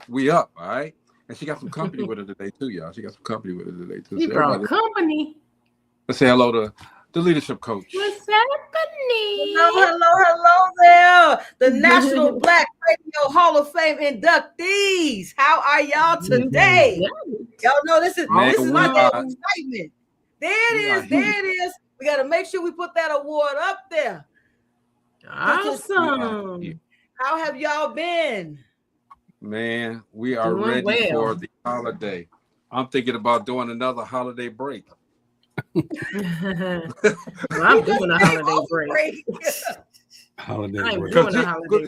we up, all right? And she got some company with her today too, y'all. She got some company with her today too. She brought company. Let's say hello to the leadership coach. What's happening? Hello there. The National Black Radio Hall of Fame inductees. How are y'all today? Y'all know this is my excitement. There it is. We got to make sure we put that award up there. Awesome. How have y'all been? Man, we are ready for the holiday. I'm thinking about doing another holiday break. Well, I'm doing a holiday break. Holiday break.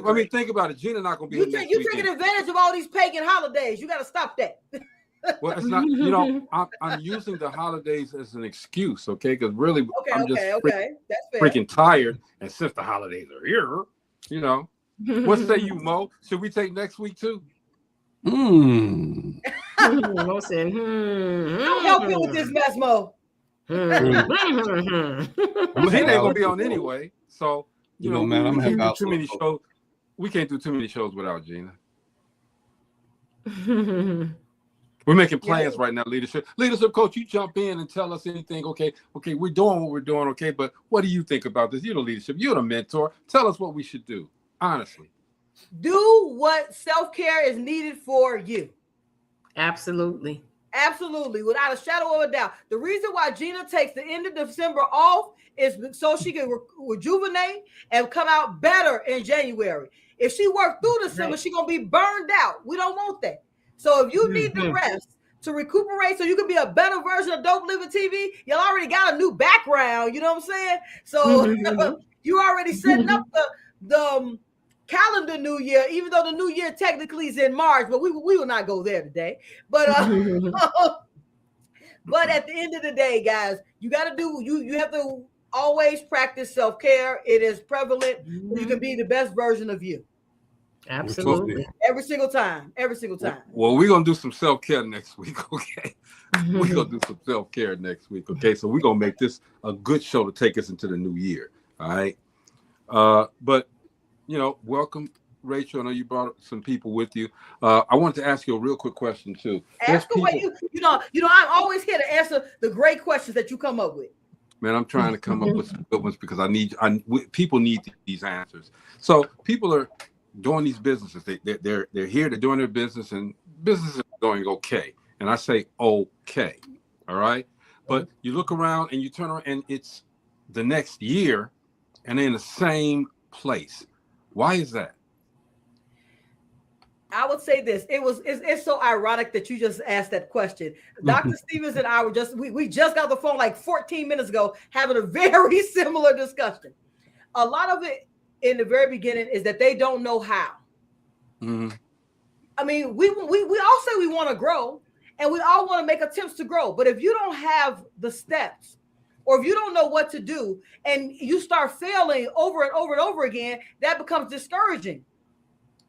I mean, think about it. Gina not going to be here next weekend. You're taking advantage of all these pagan holidays. You got to stop that. Well, it's not, I'm using the holidays as an excuse, okay? Because really, I'm just freaking tired. And since the holidays are here, what say you, Mo? Should we take next week too? Mo said, I'll help you with this mess, Mo. He ain't gonna be on anyway. So man, I'm having too many shows. We can't do too many shows without Gina. We're making plans right now, leadership coach. You jump in and tell us anything. Okay, we're doing what we're doing. Okay, but what do you think about this? You're the leadership. You're the mentor. Tell us what we should do. Honestly, do what self-care is needed for you. Absolutely, without a shadow of a doubt. The reason why Gina takes the end of December off is so she can rejuvenate and come out better in January. If she worked through December, she's gonna be burned out. We don't want that. So if you need the rest to recuperate so you can be a better version of Dope Living TV, you already got a new background. You know what I'm saying? So you already setting up the calendar new year, even though the new year technically is in March, but we will not go there today. But but at the end of the day, guys, you got to do you have to always practice self-care. It is prevalent. You can be the best version of you. Absolutely. Every single time. Well, we're going to do some self-care next week, okay? We're going to do some self-care next week, okay? So we're going to make this a good show to take us into the new year, all right? But, welcome, Rachel. I know you brought some people with you. I wanted to ask you a real quick question, too. Ask away. I'm always here to answer the great questions that you come up with. Man, I'm trying to come up with some good ones because people need these answers. So people are doing these businesses. They're here, they're doing their business, and business is going okay. And I say okay, all right? But you look around and you turn around and it's the next year and they're in the same place. Why is that? I would say this. It's so ironic that you just asked that question. Dr. Stevens and I were we just got the phone like 14 minutes ago having a very similar discussion. A lot of it in the very beginning is that they don't know how. I mean, we all say we want to grow and we all want to make attempts to grow. But if you don't have the steps or if you don't know what to do and you start failing over and over and over again, that becomes discouraging.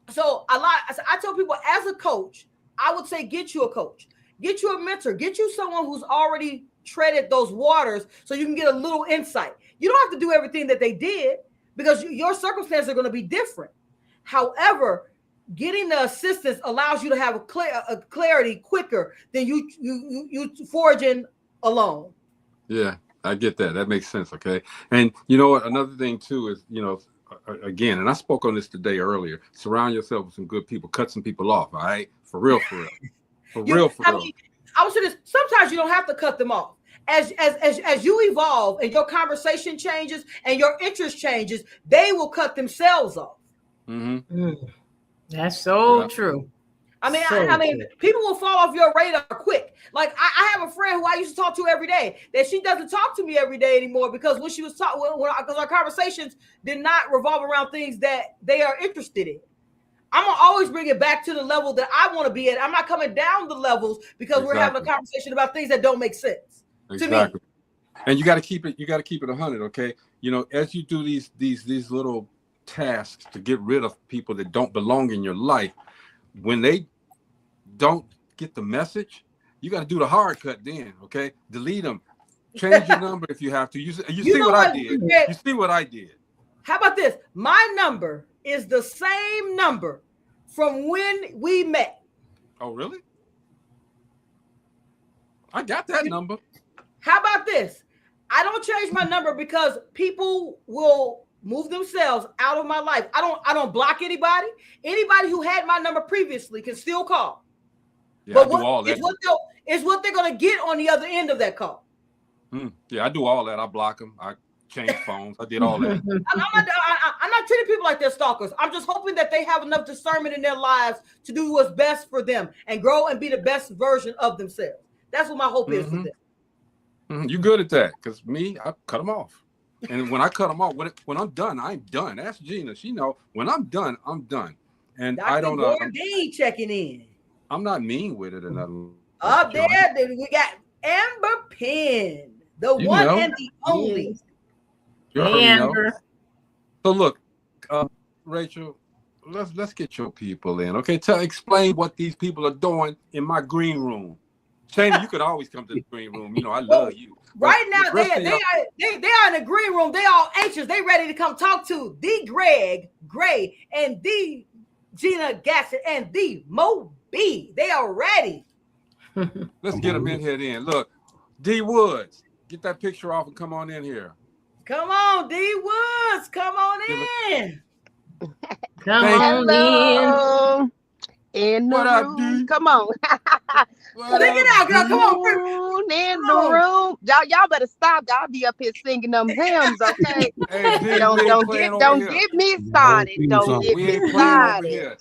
So I tell people as a coach, I would say get you a coach, get you a mentor, get you someone who's already treaded those waters so you can get a little insight. You don't have to do everything that they did because your circumstances are going to be different. However, getting the assistance allows you to have a clarity quicker than you forging alone. Yeah, I get that. That makes sense. Okay. And you know what? Another thing too is, again, and I spoke on this today earlier, surround yourself with some good people, cut some people off. All right. For real. For real. I would say this. Sometimes you don't have to cut them off. As you evolve and your conversation changes and your interest changes, they will cut themselves off. That's so true. I mean, people will fall off your radar quick. Like I have a friend who I used to talk to every day that she doesn't talk to me every day anymore because when she was talking, because our conversations did not revolve around things that they are interested in. I'm gonna always bring it back to the level that I want to be at. I'm not coming down the levels because we're having a conversation about things that don't make sense to me. And you got to keep it 100. Okay, as you do these little tasks to get rid of people that don't belong in your life, when they don't get the message, you got to do the hard cut then, okay? Delete them. Change your number if you have to. You see what I did. You see what I did. How about this? My number is the same number from when we met. Oh, really? I got that number. How about this? I don't change my number because people will move themselves out of my life. I don't block anybody. Anybody who had my number previously can still call. Yeah, but I do all that. It's what they're gonna get on the other end of that call. Yeah, I do all that. I block them. I change phones. I did all that. I'm not treating people like they're stalkers. I'm just hoping that they have enough discernment in their lives to do what's best for them and grow and be the best version of themselves. That's what my hope is for them. You good at that? Because me, I cut them off. And when I cut them off, when I'm done, I'm done. Ask Gina. She know when I'm done, I'm done. And Dr. I don't know. Checking in. I'm not mean with it or nothing. Up there, we got Amber Penn, the one and the only. Hey, Amber. So look, Rachel, let's get your people in. Okay, explain what these people are doing in my green room. Shana, you could always come to the green room. You know, I love you. Right now, they are in the green room. They all anxious. They ready to come talk to the Greg Gray and the Gina Gassett and the Mo B. They are ready. Let's get them in here then. Look, D Woods, get that picture off and come on in here. Come on, D Woods. Come on in. Come on in. In the room. Come on. Look it out, girl. Come on. In the room. Y'all better stop. Y'all be up here singing them hymns, okay? Hey, don't get me started. Don't get me started.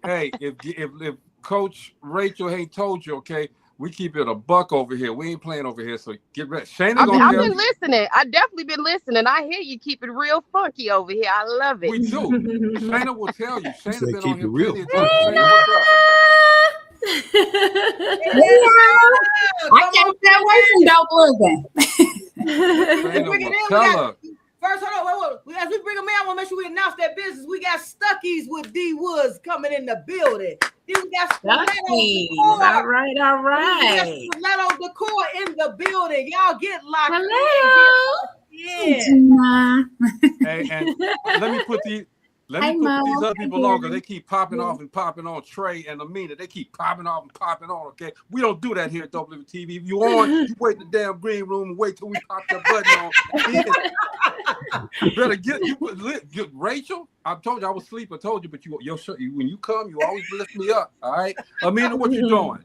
Hey, if Coach Rachel ain't told you, okay, we keep it a buck over here. We ain't playing over here, so get ready. Shana, I've been listening. I definitely been listening. I hear you keep it real funky over here. I love it. We do. Shana will tell you. Shana's been on here real. Shana, what's up? I can't stay away from Dope Looking. Tell her. First, hold on. As we bring them in, I want to make sure we announce that business. We got Stuckies with D Woods coming in the building. Then we got Stuckies. All right. Stiletto Decor in the building. Y'all get locked Hello. Hey, and let me put these other people on because they keep popping off and popping on. Trey and Amina, they keep popping off and popping on. Okay, we don't do that here at Dope Living TV. If you on, you wait in the damn green room and wait till we pop that button on. You better get Rachel. I told you I was asleep. I told you, but when you come, you always lift me up. All right, Amina, what you doing?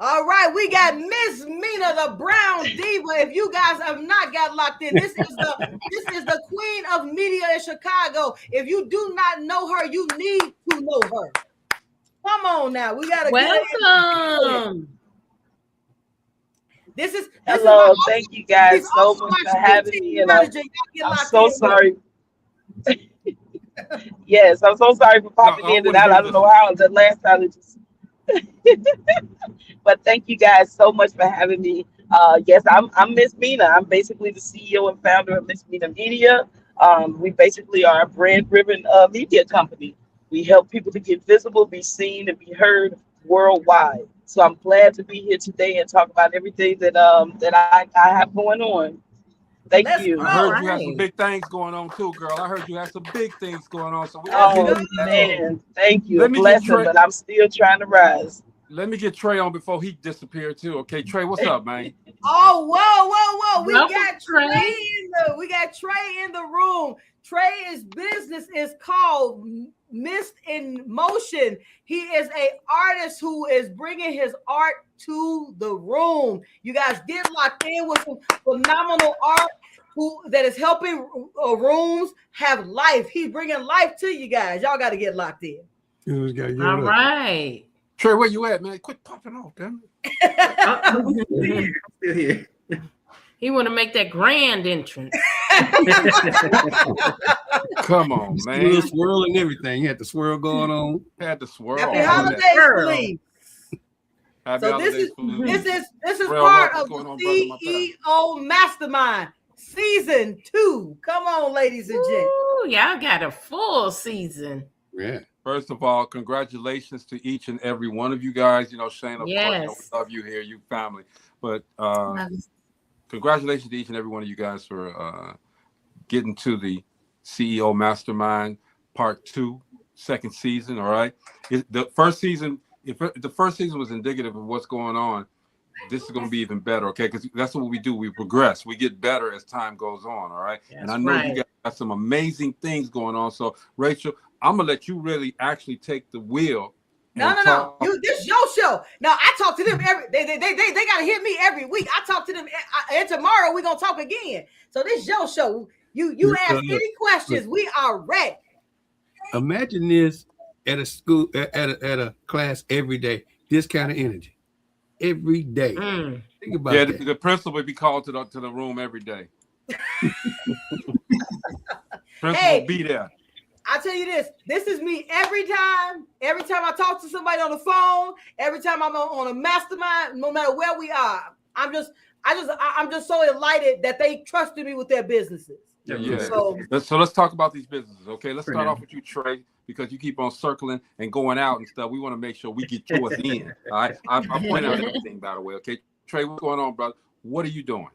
All right, we got Miss Mina, the Brown Diva. If you guys have not got locked in, this is the queen of media in Chicago. If you do not know her, you need to know her. Come on now, we gotta welcome. Hello, thank you guys so much for having me. And I'm so sorry. Yes, I'm so sorry for popping in and out. I don't know how the last time it just. But thank you guys so much for having me. Yes, I'm Miss Mina. I'm basically the CEO and founder of Miss Mina Media. We basically are a brand-driven media company. We help people to get visible, be seen, and be heard worldwide. So I'm glad to be here today and talk about everything that I have going on. Thank you. I heard you have some big things going on too, girl. I heard you have some big things going on. So man, thank you. A blessing, but I'm still trying to rise. Let me get Trey on before he disappeared too. Okay, Trey, what's up, man? Oh, whoa. We got Trey in the room. Trey's business is called Mist in Motion. He is an artist who is bringing his art to the room. You guys get locked in with some phenomenal art that is helping rooms have life. He's bringing life to you guys. Y'all got to get locked in. All right. Trey, where you at, man? Quit popping off, damn it. Still here. He want to make that grand entrance. Come on, man. Swirl and everything. You had the swirl going on. Had the swirl. Happy holidays, please. This is part of the CEO Mastermind Season 2. Come on, ladies and gents. Y'all got a full season. Yeah. First of all, congratulations to each and every one of you guys. You know, Shane, of course, we love you here, you family. But congratulations to each and every one of you guys for getting to the CEO Mastermind Part 2, second season. All right. The first season if the first season was indicative of what's going on, this is going to be even better, okay? Because that's what we do. We progress. We get better as time goes on, all right? That's and I know right. you guys got some amazing things going on. So, Rachel, I'm going to let you really actually take the wheel. No. This is your show. Now, I talk to them they got to hit me every week. I talk to them, and tomorrow we're going to talk again. So this is your show. You ask any questions, we are ready. Imagine this at a school, at a class every day. This kind of energy every day. Think about that. The principal would be called to the room every day. Principal be there. I tell you this is me every time I talk to somebody on the phone, every time I'm on a mastermind, no matter where we are. I'm just so delighted that they trusted me with their businesses. Yeah. So let's talk about these businesses, okay? Let's start off with you, Trey, because you keep on circling and going out and stuff. We want to make sure we get yours in. All right. I point out everything, by the way. Okay, Trey, what's going on, brother? What are you doing?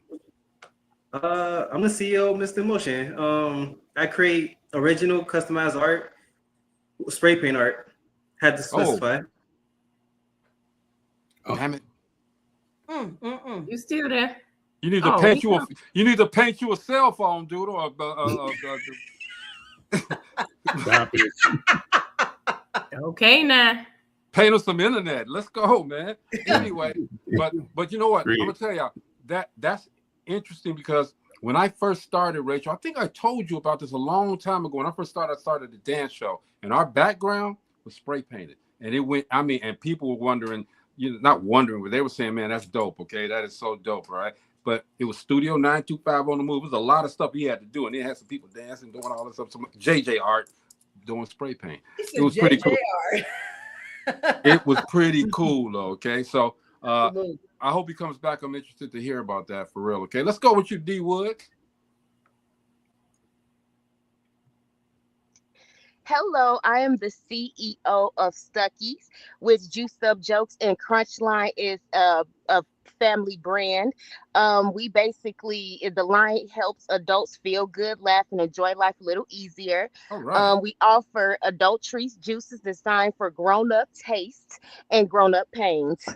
I'm the CEO of Mr. Motion. I create original customized art, spray paint art. Had to specify. Damn it! You still there? You need to paint you. You need to paint you a cell phone, dude, or Okay, now. Paint us some internet. Let's go, man. Anyway, but you know what? I'm gonna tell y'all that's interesting because when I first started, Rachel, I think I told you about this a long time ago. When I first started, I started a dance show, and our background was spray painted, and it went. I mean, and people were wondering, not wondering, but they were saying, "Man, that's dope." Okay, that is so dope, right? But it was Studio 925 on the move. It was a lot of stuff he had to do, and he had some people dancing, doing all this stuff. Some JJ art, doing spray paint. It was pretty cool. It was pretty cool, though. Okay, so I hope he comes back. I'm interested to hear about that for real. Okay, let's go with you, D Wood. Hello, I am the CEO of Stuckies, which Juice Up Jokes and Crunchline is a family brand. We basically, the line helps adults feel good, laugh, and enjoy life a little easier. All right. We offer adult treats, juices designed for grown-up taste and grown-up pains.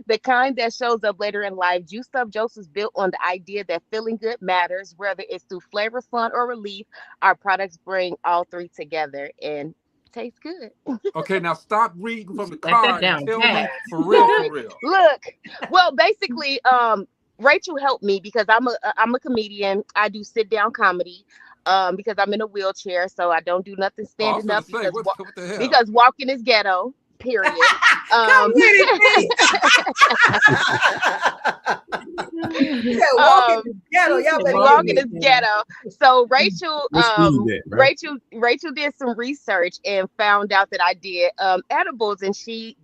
The kind that shows up later in life. Juice Up Jokes is built on the idea that feeling good matters, whether it's through flavor, fun, or relief. Our products bring all three together and taste good. Okay, now stop reading from the Write card. that down. Tell me for real. Look, well, basically, Rachel helped me because I'm a comedian. I do sit down comedy because I'm in a wheelchair, so I don't do nothing standing up because what the hell? because walking is ghetto. Period. Come with it, walking is ghetto. So Rachel, Rachel did some research and found out that I did edibles, and she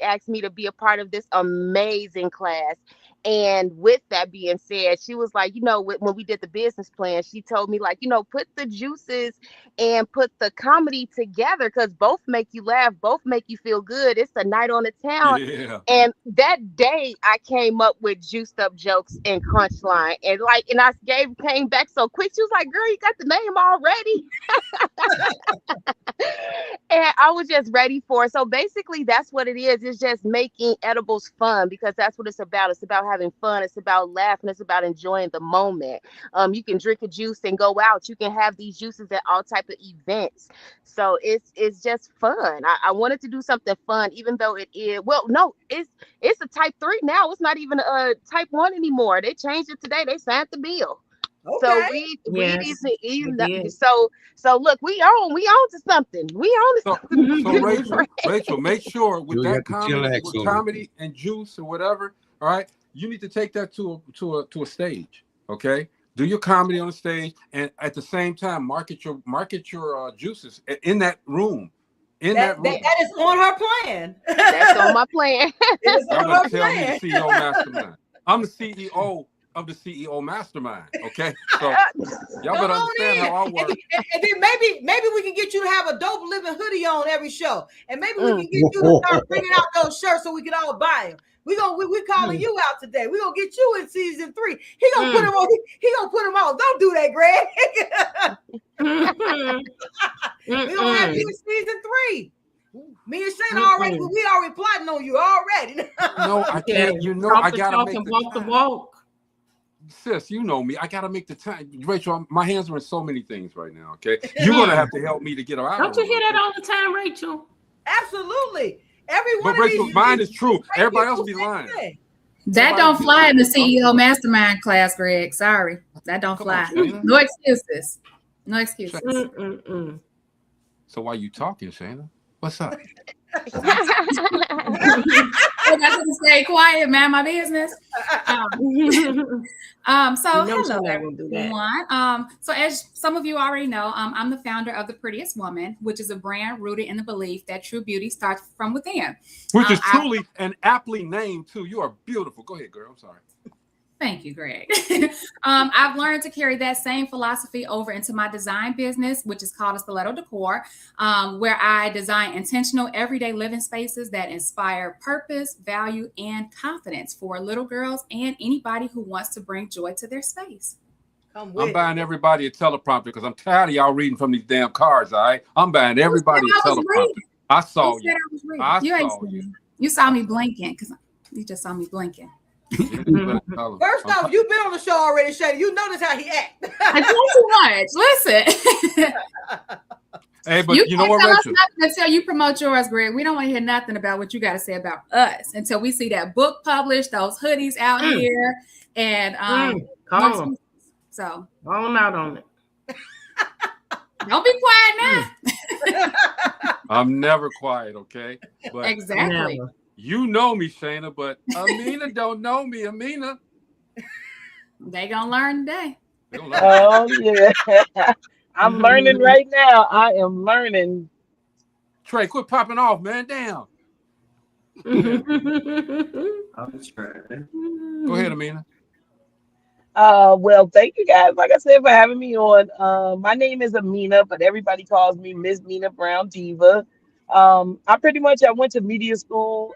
asked me to be a part of this amazing class. And with that being said, she was like, when we did the business plan, she told me, like, put the juices and put the comedy together because both make you laugh, both make you feel good. It's a night on the town. Yeah. And that day I came up with Juiced Up Jokes and Crunchline. And I came back so quick. She was like, girl, you got the name already. And I was just ready for it. So basically that's what it is. It's just making edibles fun because that's what it's about. It's about having fun. It's about laughing. It's about enjoying the moment. You can drink a juice and go out. You can have these juices at all type of events. So it's just fun. I wanted to do something fun, even though it's a type 3 now. It's not even a type 1 anymore. They changed it today. They signed the bill. Okay. So look, we on to something. We on to something. So Rachel, make sure with that comedy and juice or whatever, all right, you need to take that to a stage, okay? Do your comedy on the stage, and at the same time, market your juices in that room. That is on her plan. That's on my plan. I'm gonna tell me the CEO Mastermind. I'm the CEO of the CEO Mastermind. Okay, so y'all better understand how I work. And then maybe we can get you to have a dope living hoodie on every show, and maybe we can get you to start bringing out those shirts so we can all buy them. We're calling you out today. We're gonna get you in season 3. He gonna put him on. He gonna put him on. Don't do that, Greg. We're gonna have you in season 3. Me and Shane already, we already plotting on you already. No, I can't. You know, I gotta make the walk. Sis, you know me. I gotta make the time. Rachel, my hands are in so many things right now. Okay, you're gonna have to help me to get her out. Don't you hear that all the time, Rachel? Absolutely. Everyone. But Rachel, mine is true. Everybody else be lying. That don't fly in the CEO Mastermind class, Greg. Sorry, that don't fly. No excuses. No excuses. So why you talking, Shayna? What's up? I didn't stay quiet, man. My business. So hello, everyone. So as some of you already know, I'm the founder of The Prettiest Woman, which is a brand rooted in the belief that true beauty starts from within. Which is truly and aptly named too. You are beautiful. Go ahead, girl. I'm sorry. Thank you, Greg. I've learned to carry that same philosophy over into my design business, which is called Stiletto Decor, where I design intentional everyday living spaces that inspire purpose, value, and confidence for little girls and anybody who wants to bring joy to their space. I'm buying everybody a teleprompter because I'm tired of y'all reading from these damn cards, all right? I'm buying everybody a teleprompter. I saw you. You saw me blinking because you just saw me blinking. First off, you've been on the show already, Shady. You notice how he acts. I do too much. Listen. Hey, but you know what, Rachel? Until you promote yours, Greg, we don't want to hear nothing about what you got to say about us until we see that book published, those hoodies out here, and so on out on it. Don't be quiet now. I'm never quiet, okay? But exactly. Never. You know me, Shayna, but Amina don't know me. Amina. They gonna learn today. Oh, yeah. I'm learning right now. I am learning. Trey, quit popping off, man. Damn. I'm trying. Go ahead, Amina. Well, thank you guys. Like I said, for having me on. My name is Amina, but everybody calls me Miss Mina Brown Diva. I went to media school,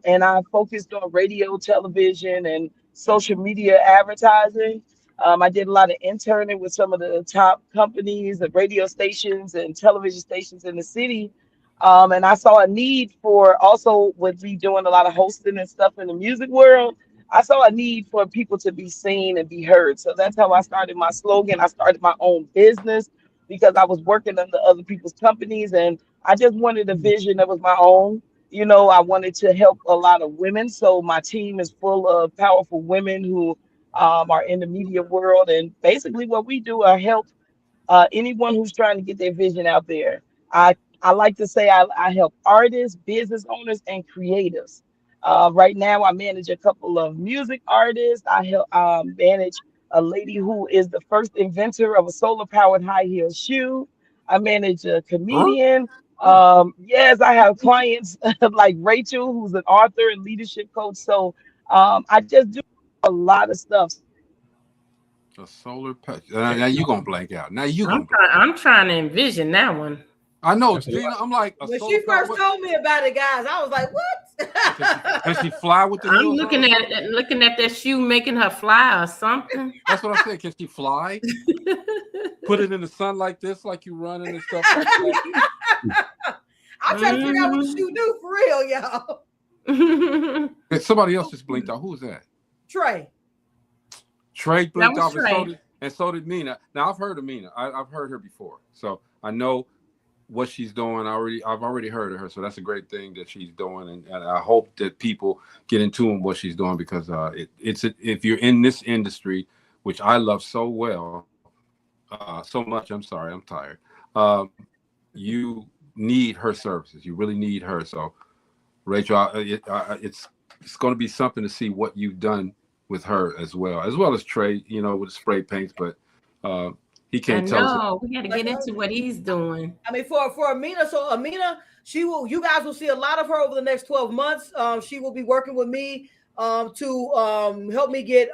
and I focused on radio, television, and social media advertising. I did a lot of interning with some of the top companies, the radio stations and television stations in the city. And I saw a need for, also with me doing a lot of hosting and stuff in the music world, I saw a need for people to be seen and be heard. So that's how I started my slogan. I started my own business because I was working under other people's companies, and I just wanted a vision that was my own. You know, I wanted to help a lot of women. So my team is full of powerful women who are in the media world. And basically what we do are help anyone who's trying to get their vision out there. I like to say I help artists, business owners, and creatives. Right now, I manage a couple of music artists. I help manage a lady who is the first inventor of a solar-powered high-heel shoe. I manage a comedian. Yes, I have clients like Rachel, who's an author and leadership coach. So I just do a lot of stuff. A solar patch. Now you gonna blank out. Now you. I'm trying to envision that one. I know, Gina. I'm like, when she first told me about it, guys, I was like, "What?" Can she fly with the? I'm looking at that shoe, making her fly or something. That's what I said. Can she fly? Put it in the sun like this, like you running and stuff. Like that. I'm trying to figure out what the shoe do for real, y'all. Somebody else just blinked out. Who was that? Trey. Trey blinked off, and so did Mina. Now I've heard of Mina. I've heard her before, so I know what she's doing. I've already heard of her, so that's a great thing that she's doing, and I hope that people get in tune with what she's doing, because if you're in this industry, which I love so well, so much. I'm sorry, I'm tired. You need her services. You really need her. So, Rachel, it's going to be something to see what you've done with her as well as Trey. You know, with the spray paints, but. He can't tell us. No, we got to get into what he's doing. I mean, for Amina, so Amina, you guys will see a lot of her over the next 12 months. She will be working with me to help me get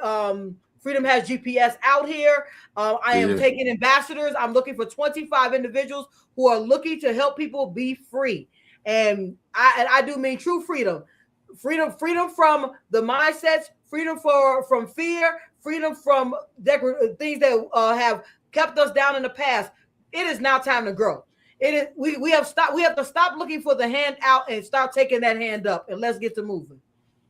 Freedom Has GPS out here. I am taking ambassadors. I'm looking for 25 individuals who are looking to help people be free. And I do mean true freedom. Freedom from the mindsets, freedom from fear, freedom from things that have kept us down in the past. It is now time to grow. It is we have to stop looking for the hand out and start taking that hand up, and let's get to moving.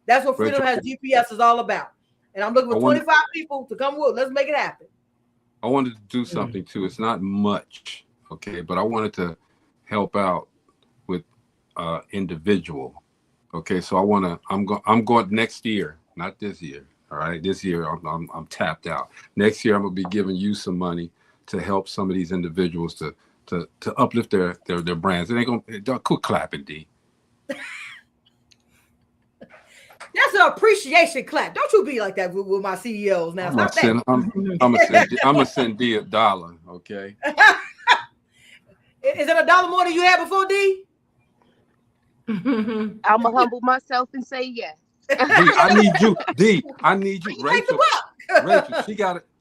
That's what Freedom Has GPS is all about. And I'm looking for 25 people to come with. Let's make it happen. I wanted to do something too. It's not much, okay, but I wanted to help out with individual. Okay, so I'm going next year, not this year. All right, this year I'm tapped out. Next year I'm gonna be giving you some money to help some of these individuals to uplift their brands. And they're quit clapping, D. That's an appreciation clap. Don't you be like that with my CEOs now. I'm gonna send D $1, okay? Is it $1 more than you had before, D? I'm gonna humble myself and say yes. D, I need you. D, I need you. Rachel,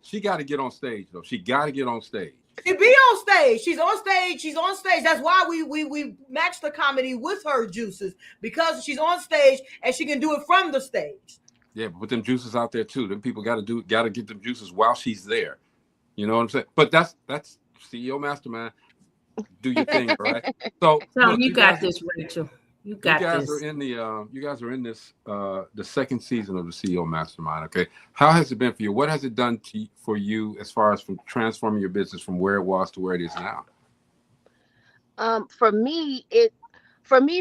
she got to get on stage though. She got to get on stage. She be on stage. She's on stage. She's on stage. That's why we match the comedy with her juices, because she's on stage and she can do it from the stage. Yeah, but with them juices out there too. Them people got to get them juices while she's there. You know what I'm saying? But that's CEO Mastermind. Do your thing, right? So look, you got this, Rachel. You guys this. Are in the you guys are in this the second season of the CEO Mastermind. Okay, how has it been for you? What has it done for you as far as from transforming your business from where it was to where it is now? For me,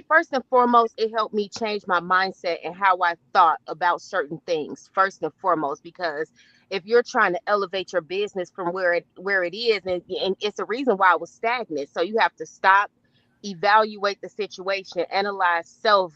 first and foremost, it helped me change my mindset and how I thought about certain things. First and foremost, because if you're trying to elevate your business from where it is, and it's a reason why I was stagnant, so you have to stop, evaluate the situation, analyze self,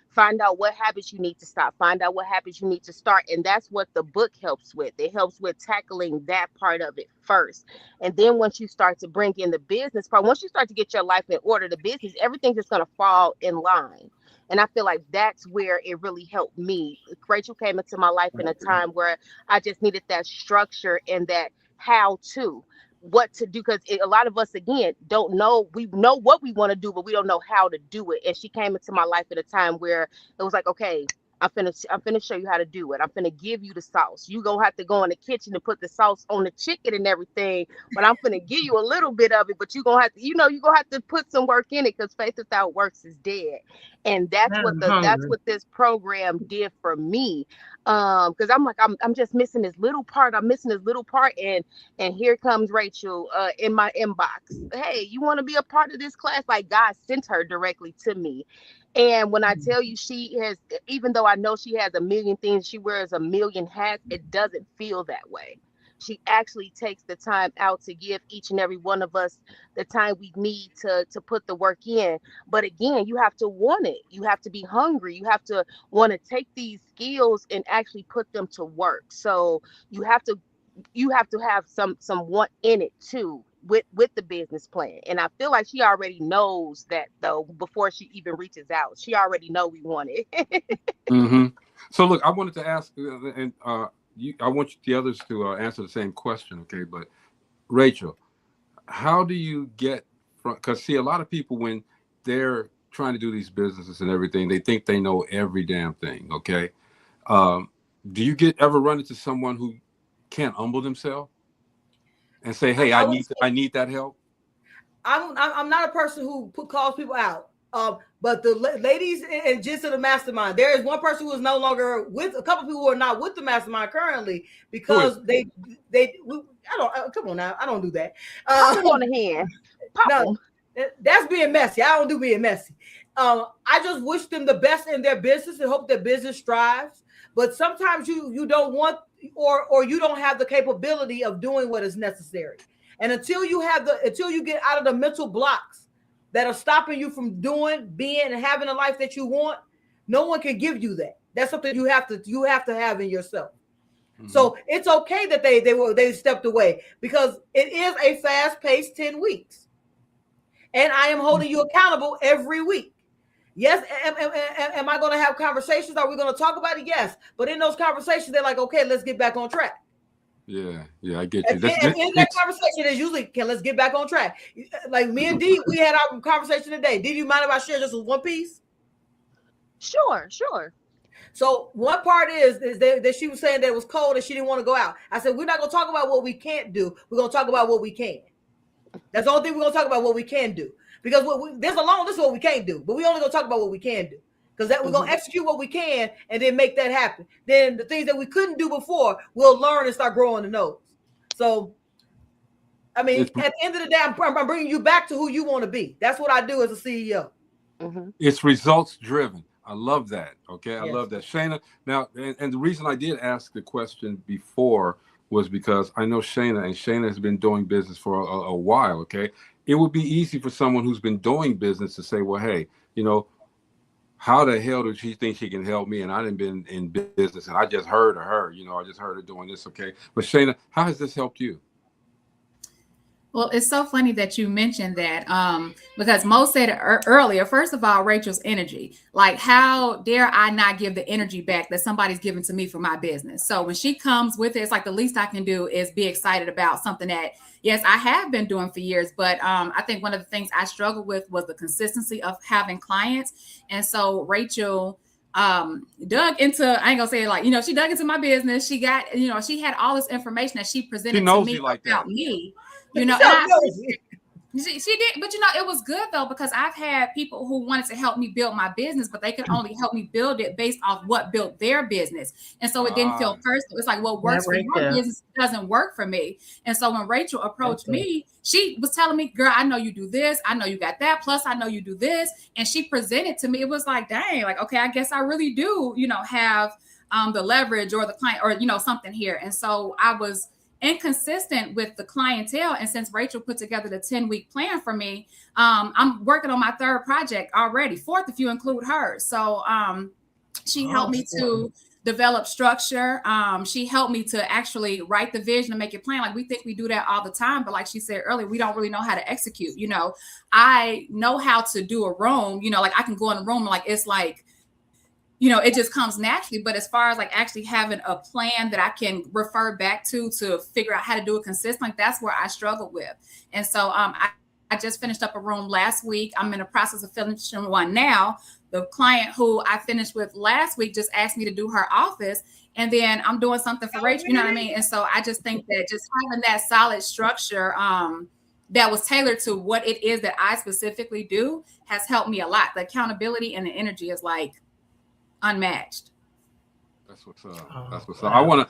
find out what habits you need to stop, find out what habits you need to start. And that's what the book helps with. It helps with tackling that part of it first. And then once you start to bring in the business part, once you start to get your life in order, the business, everything's just going to fall in line. And I feel like that's where it really helped me. Rachel came into my life in a time where I just needed that structure and that how to, what to do, because a lot of us, again, don't know. We know what we want to do, but we don't know how to do it. And she came into my life at a time where it was like, okay, I'm finna show you how to do it. I'm finna give you the sauce. You gonna have to go in the kitchen and put the sauce on the chicken and everything, but I'm finna give you a little bit of it. But you gonna have to, you're gonna have to put some work in it, because faith without works is dead. And that's what this program did for me. Because I'm like, I'm just missing this little part. I'm missing this little part, and here comes Rachel in my inbox. Hey, you want to be a part of this class? Like, God sent her directly to me. And when I tell you, she has, even though I know she has a million things, she wears a million hats, it doesn't feel that way. She actually takes the time out to give each and every one of us the time we need to put the work in. But again, you have to want it. You have to be hungry. You have to want to take these skills and actually put them to work. So you have to have some want in it too, with the business plan. And I feel like she already knows that, though, before she even reaches out. She already know we want it. Mm-hmm. So look, I wanted to ask, and I want the others to answer the same question, okay? But Rachel, how do you get from, because see, a lot of people, when they're trying to do these businesses and everything, they think they know every damn thing, okay? Do you ever run into someone who can't humble themselves and say, hey, I need that help? I'm not a person who calls people out. But the ladies and gents of the mastermind, there is one person who is no longer with, a couple people who are not with the mastermind currently, because come on now, I don't do that. On the hand. No, that's being messy. I don't do being messy. I just wish them the best in their business and hope their business strives. But sometimes you don't want, or you don't have the capability of doing what is necessary. And until you get out of the mental blocks that are stopping you from doing, being, and having a life that you want, no one can give you that. That's something you have to have in yourself. Mm-hmm. So it's okay that they stepped away, because it is a fast-paced 10 weeks. And I am holding you accountable every week. Yes, am I going to have conversations? Are we going to talk about it? Yes. But in those conversations, they're like, okay, let's get back on track. Yeah, I get you. In that conversation is usually, let's get back on track. Like me and Dee, we had our conversation today. Did you mind if I share just one piece? Sure. So one part is that she was saying that it was cold and she didn't want to go out. I said, we're not going to talk about what we can't do. We're going to talk about what we can. That's the only thing we're gonna talk about, what we can do. Because there's a long list of what we can't do, but we only gonna talk about what we can do. Because that we're gonna execute what we can and then make that happen. Then the things that we couldn't do before, we'll learn and start growing the nose. So, I mean, at the end of the day, I'm bringing you back to who you want to be. That's what I do as a CEO. It's results driven. I love that. Okay, I love that, Shayna. Now, and the reason I did ask the question before was because I know Shayna, and Shayna has been doing business for a while. Okay, it would be easy for someone who's been doing business to say, well, hey, how the hell does she think she can help me? And I didn't been in business, and I just heard of her. I just heard her doing this. Okay, but Shayna, how has this helped you? Well, it's so funny that you mentioned that because Mo said it earlier. First of all, Rachel's energy. Like, how dare I not give the energy back that somebody's given to me for my business? So when she comes with it, it's like the least I can do is be excited about something that, yes, I have been doing for years. But I think one of the things I struggled with was the consistency of having clients. And so Rachel dug into, I ain't gonna say it like, she dug into my business. She got, she had all this information that she presented to me about me. And she did, but it was good though, because I've had people who wanted to help me build my business, but they could only help me build it based off what built their business. And so it didn't feel personal. It's like, what works for your business doesn't work for me. And so when Rachel approached me, she was telling me, girl, I know you do this. I know you got that. Plus I know you do this. And she presented to me, it was like, dang, like, okay, I guess I really do, have the leverage or the client or, something here. And so I was inconsistent with the clientele. And since Rachel put together the 10-week plan for me, I'm working on my third project already, fourth if you include her. So she helped me to develop structure. She helped me to actually write the vision and make it plain. Like, we think we do that all the time, but like she said earlier, we don't really know how to execute. I know how to do a room, like I can go in a room, like it's like, it just comes naturally. But as far as like actually having a plan that I can refer back to figure out how to do it consistently, that's where I struggle with. And so I just finished up a room last week. I'm in the process of finishing one now. The client who I finished with last week just asked me to do her office. And then I'm doing something for Rachel, you know what I mean? And so I just think that just having that solid structure that was tailored to what it is that I specifically do has helped me a lot. The accountability and the energy is like unmatched. That's what's up. That's what's up. I want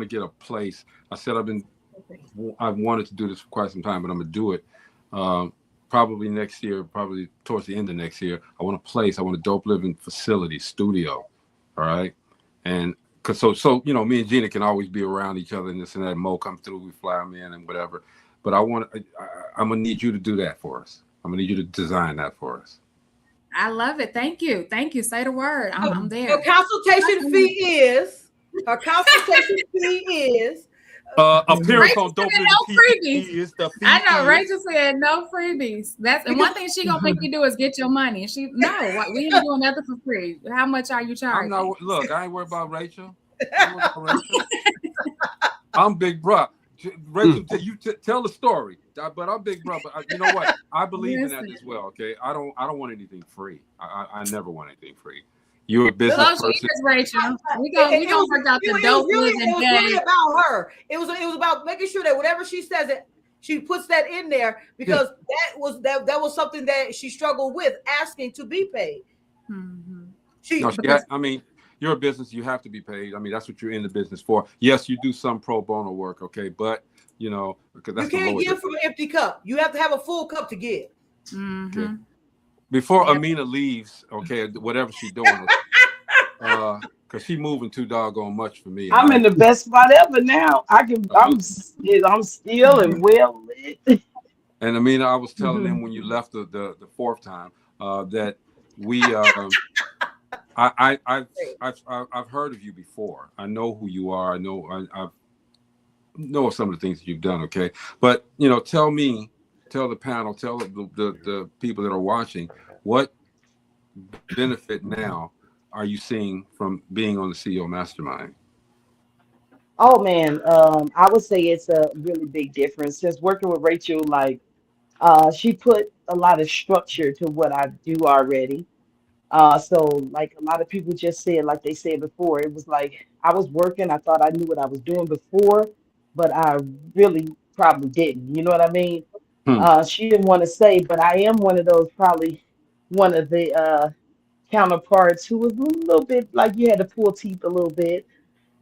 to get a place. I said I wanted to do this for quite some time, but I'm gonna do it probably next year, probably towards the end of next year. I want a dope living facility studio. All right. And so me and Gina can always be around each other and this and that. Mo comes through, we fly them in and whatever. But I'm gonna need you to do that for us. I'm gonna need you to design that for us. I love it. Thank you. Say the word. I'm there. Her consultation fee is appearance on Dope Living freebies. Is the fee. I know Rachel said no freebies. And one thing she gonna make you do is get your money. And we ain't doing nothing for free. How much are you charging? Look, I ain't worried about Rachel. I'm Big Bruh. Rachel, you tell the story, but I'm Big Brother. You know what? I believe in that as well. Okay, I don't want anything free. I never want anything free. You're a business person. Rachel. We gonna work out the dope. It was really about her. It was about making sure that whatever she says, it she puts that in there because that was something that she struggled with, asking to be paid. Mm-hmm. You're a business, you have to be paid. I mean, that's what you're in the business for. Yes, you do some pro bono work, okay, but because that's you can't give from an empty cup. You have to have a full cup to give. Mm-hmm. Okay. Before Amina leaves, okay, whatever she's doing, because she's moving too doggone much for me. I'm in the best spot ever now. I'm still and well lit. And Amina, I was telling them when you left the fourth time that we. I've heard of you before. I know who you are. I know some of the things that you've done. Okay, but tell the panel, tell the people that are watching, what benefit now are you seeing from being on the CEO Mastermind? Oh man, I would say it's a really big difference. Just working with Rachel, like she put a lot of structure to what I do already. So like a lot of people just said, like they said before, it was like I was working. I thought I knew what I was doing before, but I really probably didn't. You know what I mean? Hmm. She didn't want to say, but I am one of those, probably one of the counterparts who was a little bit like you had to pull teeth a little bit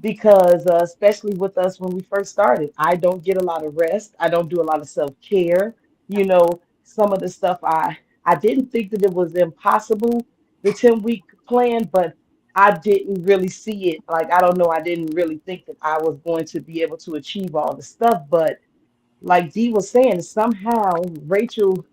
because especially with us when we first started, I don't get a lot of rest. I don't do a lot of self-care. You know, some of the stuff I didn't think that it was impossible, the 10-week plan, but I didn't really see it. Like, I don't know, I didn't really think that I was going to be able to achieve all the stuff. But like Dee was saying, somehow Rachel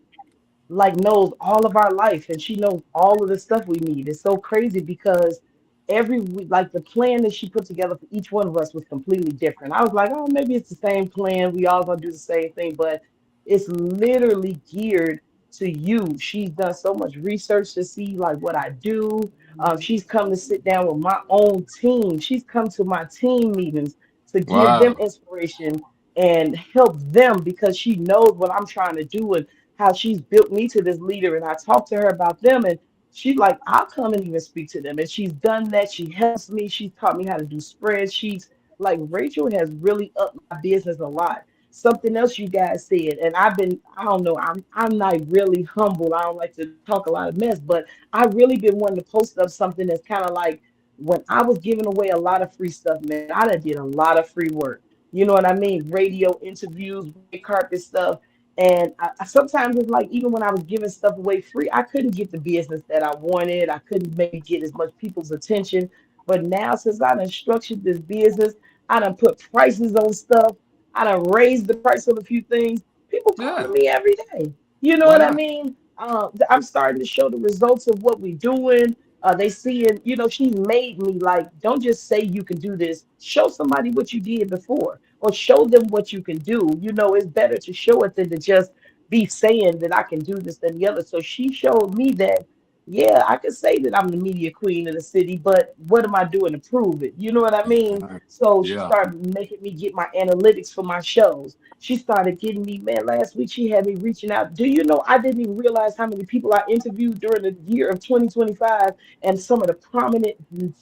like knows all of our life and she knows all of the stuff we need. It's so crazy because every week, like the plan that she put together for each one of us was completely different. I was like, oh, maybe it's the same plan. We all gonna do the same thing, but it's literally geared to you. She's done so much research to see like what I do. She's come to sit down with my own team. She's come to my team meetings to give them Wow. inspiration and help them because she knows what I'm trying to do and how she's built me to this leader. And I talked to her about them and she's like, I'll come and even speak to them. And she's done that. She helps me. She's taught me how to do spreadsheets. Like Rachel has really upped my business a lot. Something else you guys said, and I don't know, I'm not really humble. I don't like to talk a lot of mess, but I really been wanting to post up something that's kind of like when I was giving away a lot of free stuff, man, I done did a lot of free work. You know what I mean? Radio interviews, red carpet stuff. And sometimes it's like even when I was giving stuff away free, I couldn't get the business that I wanted. I couldn't maybe get as much people's attention. But now since I done structured this business, I done put prices on stuff. I done raised the price of a few things. People Yeah. calling me every day. You know Why what I not? mean? I'm starting to show the results of what we're doing. They seeing, you know, she made me like, don't just say you can do this. Show somebody what you did before, or show them what you can do. You know, it's better to show it than to just be saying that I can do this than the other. So she showed me that, yeah, I could say that I'm the media queen of the city, but what am I doing to prove it? You know what I mean? So she Yeah. started making me get my analytics for my shows. She started getting me, man, last week she had me reaching out. Do you know I didn't even realize how many people I interviewed during the year of 2025 and some of the prominent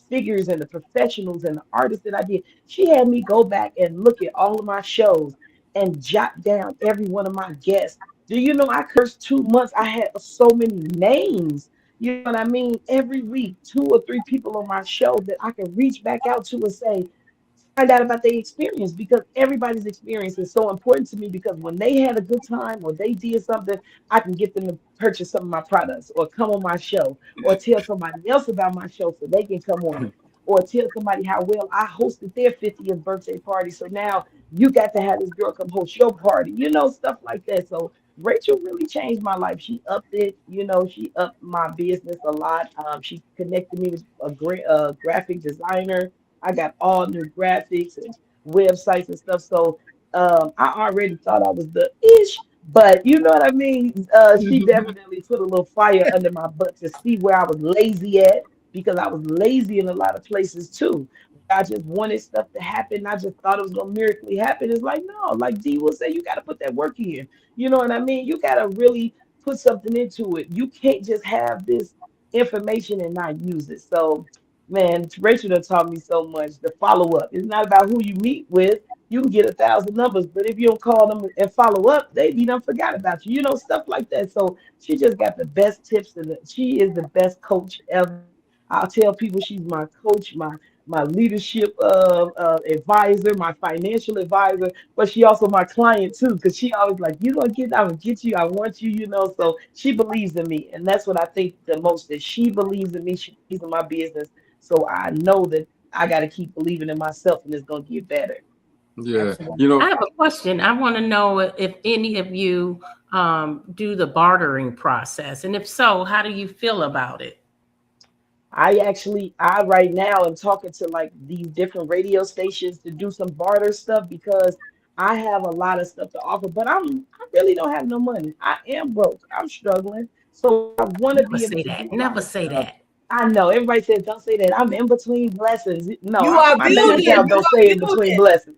figures and the professionals and the artists that I did. She had me go back and look at all of my shows and jot down every one of my guests. Do you know I cursed 2 months? I had so many names. You know what I mean? Every week, 2 or 3 people on my show that I can reach back out to and say, find out about their experience because everybody's experience is so important to me because when they had a good time or they did something, I can get them to purchase some of my products or come on my show or tell somebody else about my show so they can come on it or tell somebody how well I hosted their 50th birthday party. So now you got to have this girl come host your party, you know, stuff like that. So Rachel really changed my life. She upped it, you know, she upped my business a lot. She connected me with a great graphic designer. I got all new graphics and websites and stuff. So I already thought I was the ish, but you know what I mean? She definitely put a little fire under my butt to see where I was lazy at because I was lazy in a lot of places too. I just wanted stuff to happen. I just thought it was gonna miraculously happen. It's like, no, like Dee will say, you gotta put that work in. You know what I mean? You gotta really put something into it. You can't just have this information and not use it. So man, Rachel done taught me so much. The follow up. It's not about who you meet with. You can get 1,000 numbers, but if you don't call them and follow up, they be done forgot about you. You know, stuff like that. So she just got the best tips and she is the best coach ever. I'll tell people she's my coach, my leadership advisor, my financial advisor, but she also my client too, because she always like, you gonna get, I will get you, I want you, you know. So she believes in me, and that's what I think the most, that she believes in me, she believes in my business. So I know that I got to keep believing in myself, and it's gonna get better. Yeah. Absolutely. You know, I have a question. I want to know if any of you do the bartering process, and if so, how do you feel about it? I right now am talking to like these different radio stations to do some barter stuff because I have a lot of stuff to offer, but I really don't have no money. I am broke. I'm struggling. So I want to Never be able say to that. do a lot Never of say stuff. that. I know everybody says don't say that. I'm in between blessings. No, You are my bank building. account You don't are say in between building. blessings.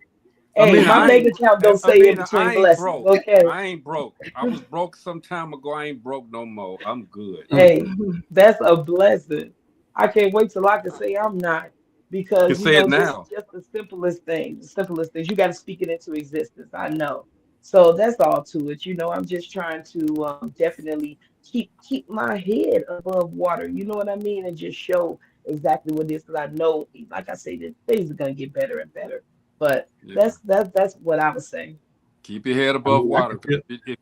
I Hey, mean, my I bank ain't, account don't I say in mean, between I ain't blessings. broke. Okay. I ain't broke. I was broke some time ago. I ain't broke no more. I'm good. Hey, that's a blessing. I can't wait till I can say I'm not You because you say it know now. just the simplest things, the simplest things. You got to speak it into existence. I know. So that's all to it. I'm just trying to definitely keep my head above water. You know what I mean? And just show exactly what it is, because I know, like I say, that things are gonna get better and better. But Yeah. that's what I was saying. Keep your head I above mean, water.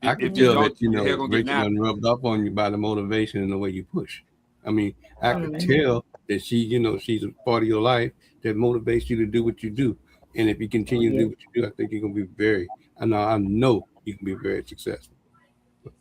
I can If you tell don't, that, your head gonna get Rachel done nappy. rubbed off on you by the motivation and the way you push. I mean, I could Mhm. tell that she's a part of your life that motivates you to do what you do. And if you Oh continue to yeah. do what you do, I think you're gonna be I know you can be very successful.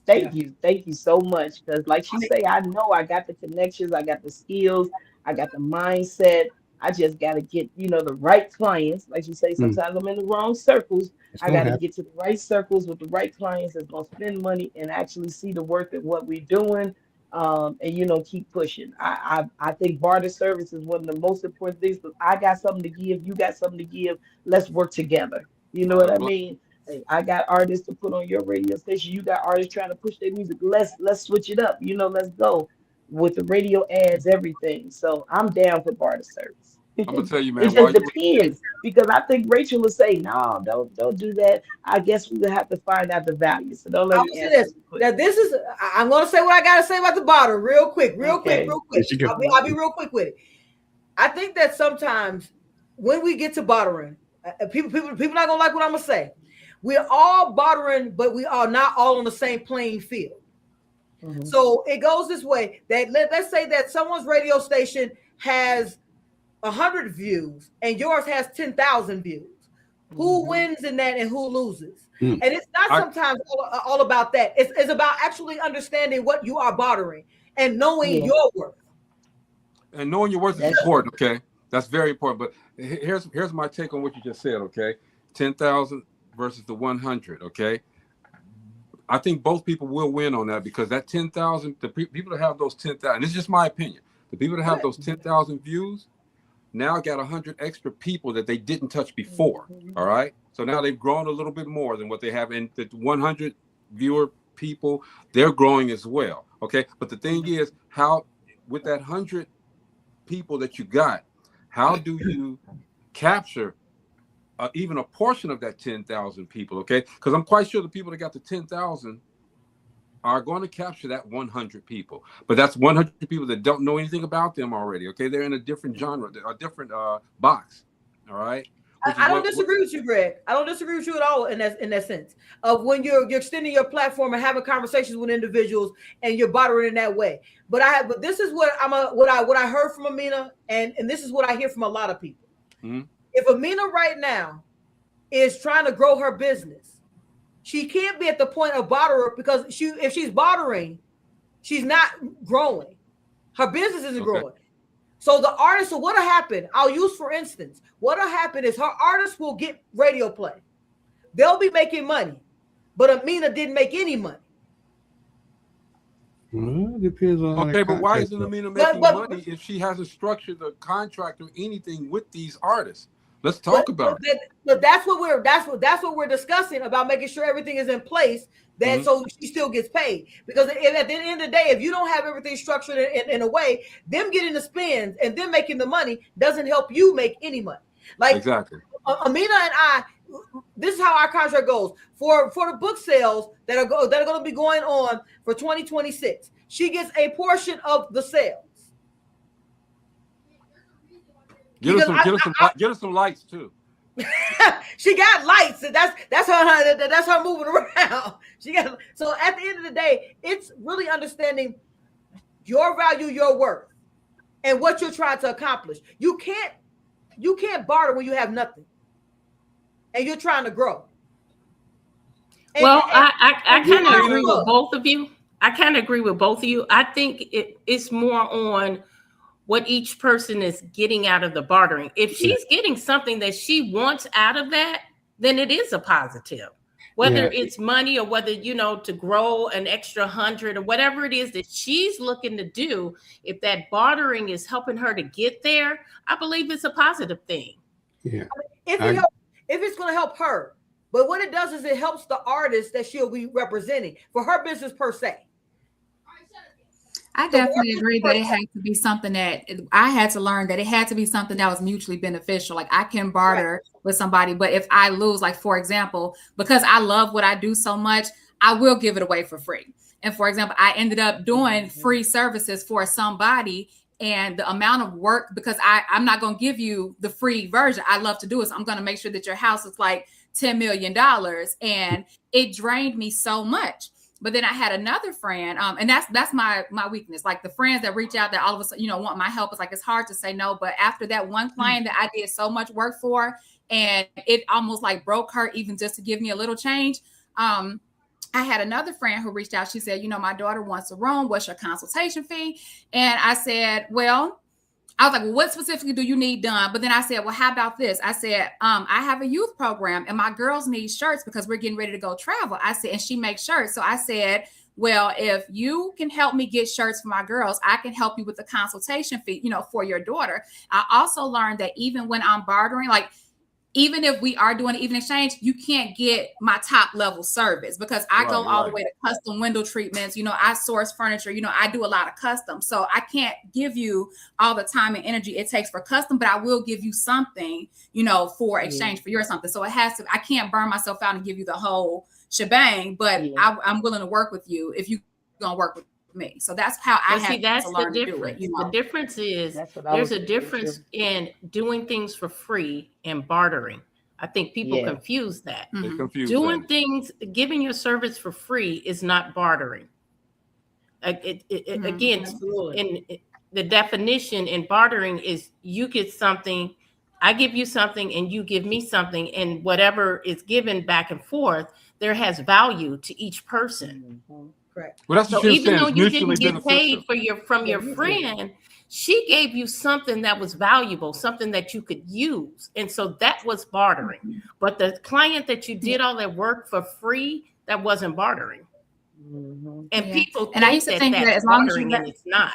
Yeah. Thank you so much. Because, like she say, I know I got the connections, I got the skills, I got the mindset. I just got to get, the right clients. Like you say, Mm, sometimes I'm in the wrong circles. it's I gonna got to happen. get to the right circles with the right clients that's gonna spend money and actually see the worth of what we're doing. And keep pushing. I think barter service is one of the most important things. But I got something to give, you got something to give. Let's work together. You know what I mean? Hey, I got artists to put on your radio station. You got artists trying to push their music. Let's switch it up. Let's go with the radio ads, everything. So I'm down for barter service. I'm gonna tell you, It man. just depends, because I think Rachel would say, no, don't do that. I guess we would have to find out the value. So don't I let will me say answer this. the That this is. I'm going to say what I got to say about the barter real quick, Okay. real quick. I'll be real quick with it. I think that sometimes when we get to bartering, people not gonna like what I'm gonna say. We're all bartering, but we are not all on the same playing field. Mhm. So it goes this way: that let's say that someone's radio station has 100 views and yours has 10,000 views. Who wins in that and who loses? Mm. And it's not sometimes all about that. It's about actually understanding what you are bartering and knowing your worth. And knowing your worth is important. Okay, that's very important. But here's my take on what you just said. Okay, 10,000 versus the 100. Okay, I think both people will win on that, because that 10,000, the people that have those 10,000, this is just my opinion. The people that have those 10,000 views now got 100 extra people that they didn't touch before. All right, so now they've grown a little bit more than what they have, and the 100 viewer people, they're growing as well. Okay, but the thing is, how with that 100 people that you got, how do you capture even a portion of that 10,000 people? Okay, because I'm quite sure the people that got the 10,000 are going to capture that 100 people, but that's 100 people that don't know anything about them already. Okay, they're in a different genre, a different box. All right. I don't disagree with you, Greg. I don't disagree with you at all in that sense of when you're extending your platform and having conversations with individuals and you're bartering in that way. But this is what what I heard from Amina, and this is what I hear from a lot of people. Mm-hmm. If Amina right now is trying to grow her business, she can't be at the point of barter, because if she's bartering, she's not growing. Her business isn't growing. So the artist, so what'll happen? I'll use, for instance, what'll happen is her artist will get radio play. They'll be making money, but Amina didn't make any money. Well, it depends on Okay, but why isn't Amina making money if she hasn't structured the contract or anything with these artists? Let's talk about it. But that's what we're discussing, about making sure everything is in place, that so she still gets paid. Because at the end of the day, if you don't have everything structured in a way, them getting the spins and them making the money doesn't help you make any money. Like exactly. Amina and I, this is how our contract goes for the book sales that are going to be going on for 2026. She gets a portion of the sales. Get her some lights too. She got lights. That's her moving around. So at the end of the day, it's really understanding your value, your worth, and what you're trying to accomplish. You can't barter when you have nothing, and you're trying to grow. I kind of agree with both of you. I think it's more on what each person is getting out of the bartering. If she's getting something that she wants out of that, then it is a positive. Whether it's money or whether, to grow an extra 100 or whatever it is that she's looking to do, if that bartering is helping her to get there, I believe it's a positive thing. Yeah. If it's going to help her, but what it does is it helps the artist that she'll be representing for her business per se. I definitely agree that it had to be something that I had to learn, that it had to be something that was mutually beneficial. Like I can barter with somebody, but if I lose, like for example, because I love what I do so much, I will give it away for free. And for example, I ended up doing free services for somebody, and the amount of work, because I'm not going to give you the free version. I love to do it. So I'm going to make sure that your house is like $10 million. And it drained me so much. But then I had another friend, and that's my weakness. Like the friends that reach out that all of a sudden, want my help. It's like, it's hard to say no. But after that one client that I did so much work for, and it almost like broke her even just to give me a little change. I had another friend who reached out. She said, my daughter wants a room. What's your consultation fee? And I said, well, I was like, well, what specifically do you need done? But then I said, well, how about this? I said, I have a youth program and my girls need shirts because we're getting ready to go travel. I said, and she makes shirts. So I said, well, if you can help me get shirts for my girls, I can help you with the consultation fee, for your daughter. I also learned that even when I'm bartering, like, even if we are doing an even exchange, you can't get my top level service because I go all the way to custom window treatments. I source furniture, I do a lot of custom. So I can't give you all the time and energy it takes for custom, but I will give you something, for exchange for your something. So I can't burn myself out and give you the whole shebang, but I'm willing to work with you if you're going to work with me. So that's how I have to learn to do it. The difference is there's a difference in doing things for free and bartering. I think people confuse that. Doing things, giving your service for free is not bartering. Again, the definition in bartering is you get something, I give you something, and you give me something, and whatever is given back and forth, there has value to each person. Correct. Well, that's so even though you didn't get paid from your friend, she gave you something that was valuable, something that you could use. And so that was bartering. But the client that you did all that work for free, that wasn't bartering. And people think I used to think that as long as and it's not.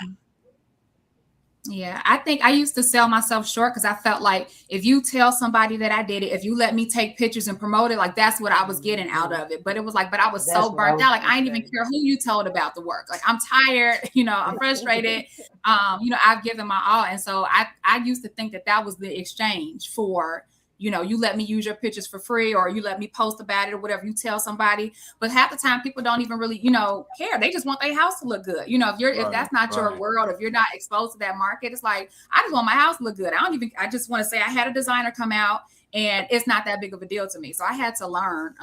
Yeah, I think I used to sell myself short because I felt like if you tell somebody that I did it, if you let me take pictures and promote it, like that's what I was getting out of it. But it was like, but I was so burnt out. Like I didn't even care who you told about the work. Like I'm tired, I'm frustrated. I've given my all. And so I used to think that was the exchange for, you let me use your pictures for free, or you let me post about it or whatever you tell somebody. But half the time people don't even really, care. They just want their house to look good. If that's not your world, if you're not exposed to that market, it's like, I just want my house to look good. I just want to say I had a designer come out and it's not that big of a deal to me. So I had to learn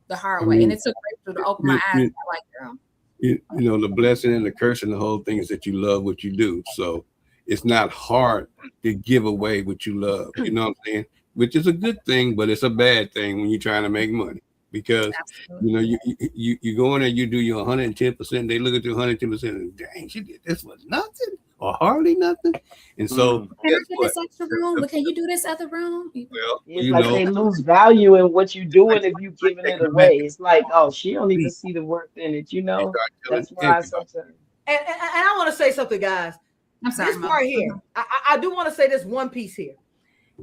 the hard way. And it took to open my eyes. Like, girl. The blessing and the curse and the whole thing is that you love what you do. So it's not hard to give away what you love. You know what I'm saying? Which is a good thing, but it's a bad thing when you're trying to make money because, you go in there, you do your 110%. They look at you 110% and dang, she did this was nothing or hardly nothing. And so, can I do this extra room? But can you do this other room? Well, it's like they lose value in what you're doing if you're giving it away. It's like, oh, she don't even see the worth in it, That's why sometimes. And I want to say something, guys. I'm sorry, this part here, I do want to say this one piece here.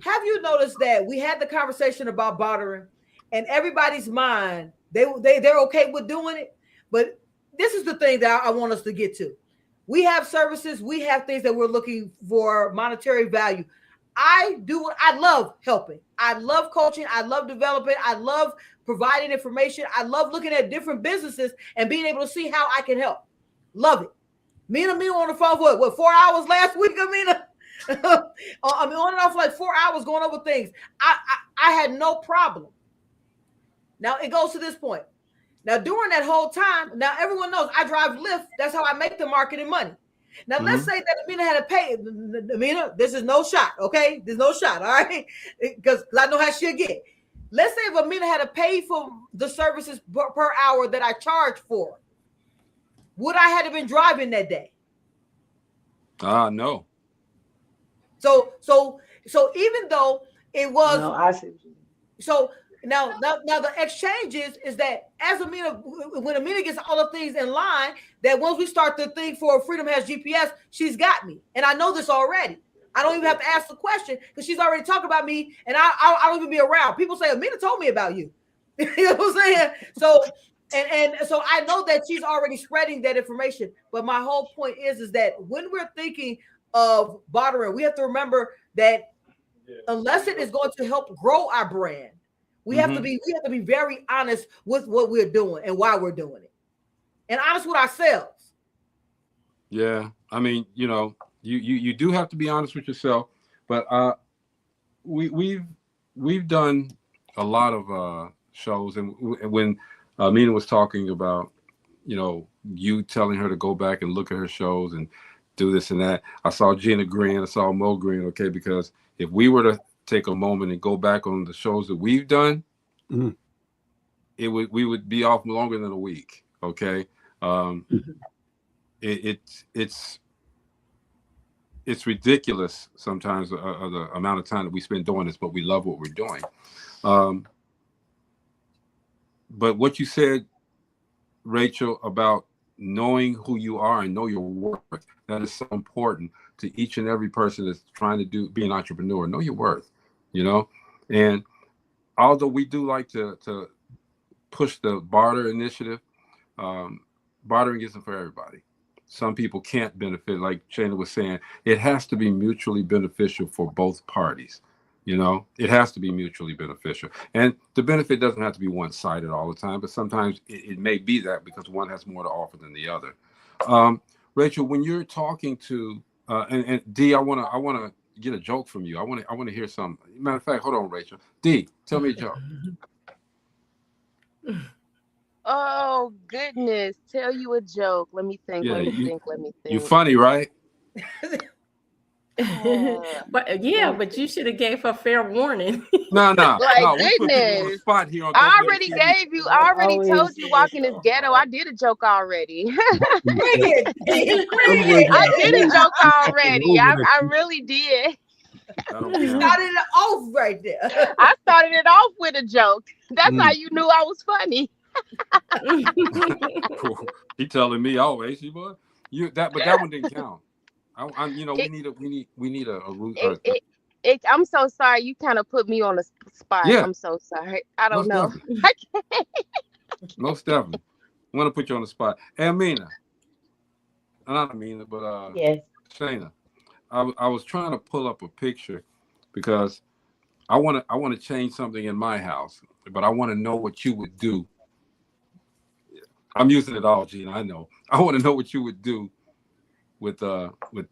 Have you noticed that we had the conversation about bartering, and everybody's mind, they're okay with doing it, but this is the thing that I want us to get to. We have services, we have things that we're looking for monetary value. I love helping. I love coaching. I love developing. I love providing information. I love looking at different businesses and being able to see how I can help. Love it. Me and Amina on the phone for what 4 hours last week, Amina? I'm on and off for like 4 hours going over things. I had no problem. Now it goes to this point. Now during that whole time, now everyone knows I drive Lyft. That's how I make the marketing money. Now let's say that Amina had to pay. Amina, this is no shot, okay? There's no shot, all right? Because I know how she'll get. Let's say if Amina had to pay for the services per hour that I charge for, would I have been driving that day? No. So even though it was, no, I see. So now the exchange is that as Amina, when Amina gets all the things in line, that once we start the thing for Freedom Has GPS, she's got me, and I know this already. I don't even have to ask the question because she's already talked about me, and I don't even be around. People say Amina told me about you. You know what I'm saying? So And so I know that she's already spreading that information. But my whole point is that when we're thinking of bartering, we have to remember that unless it is going to help grow our brand, we have to be very honest with what we're doing and why we're doing it, and honest with ourselves. Yeah, I mean, you know, you do have to be honest with yourself, but we've done a lot of shows, and when Mina was talking about, you know, you telling her to go back and look at her shows and do this and that, I saw Gina Green, I saw Mo Green, okay, because if we were to take a moment and go back on the shows that we've done, we would be off longer than a week, okay? It's ridiculous sometimes the amount of time that we spend doing this, but we love what we're doing. But what you said, Rachel, about knowing who you are and know your worth, that is so important to each and every person that's trying to be an entrepreneur. Know your worth, you know? And although we do like to push the barter initiative, bartering isn't for everybody. Some people can't benefit, like Shana was saying. It has to be mutually beneficial for both parties. You know, it has to be mutually beneficial. And the benefit doesn't have to be one-sided all the time, but sometimes it may be that because one has more to offer than the other. Rachel, when you're talking to and D, I wanna get a joke from you. I wanna hear some. Matter of fact, hold on, Rachel. D, tell me a joke. Oh goodness, tell you a joke. Let me think. Yeah, let me think. You're funny, right? But you should have gave her fair warning. No. Like We put people on the goodness. spot here on I already gave you. I already told you walking this ghetto. I did a joke already. I did a joke already. I really did. You started it off right there. I started it off with a joke. That's how you knew I was funny. He telling me always, boy. But that one didn't count. We need a root. I'm so sorry. You kind of put me on the spot. Yeah. I'm so sorry. I don't know. Most definitely. I want to put you on the spot. Hey, Amina. Not Amina, but yes. Shana. I was trying to pull up a picture because I want to change something in my house, but I want to know what you would do. I'm using it all, Gina. I know. I want to know what you would do with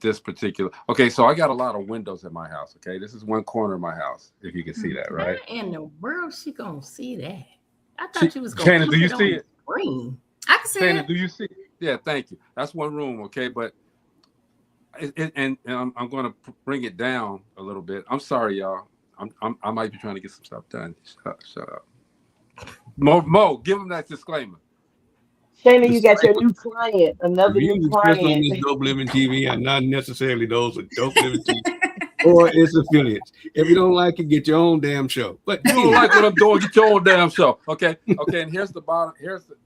this particular. Okay, so I got a lot of windows at my house. Okay, this is one corner of my house. If you can see that, right? How in the world she gonna see that? I thought you was gonna. Shannon, do you see it? Screen. I can see Shannon, it. do you see it? Yeah, thank you. That's one room. Okay, but and I'm going to bring it down a little bit. I'm sorry, y'all. I might be trying to get some stuff done. Shut up. Mo, give him that disclaimer. Shana, you got your new client, another new client. On this Dope Living TV are not necessarily those of Dope Living TV or its affiliates. If you don't like it, get your own damn show. But you don't like what I'm doing, get your own damn show. Okay. And here's the bottom.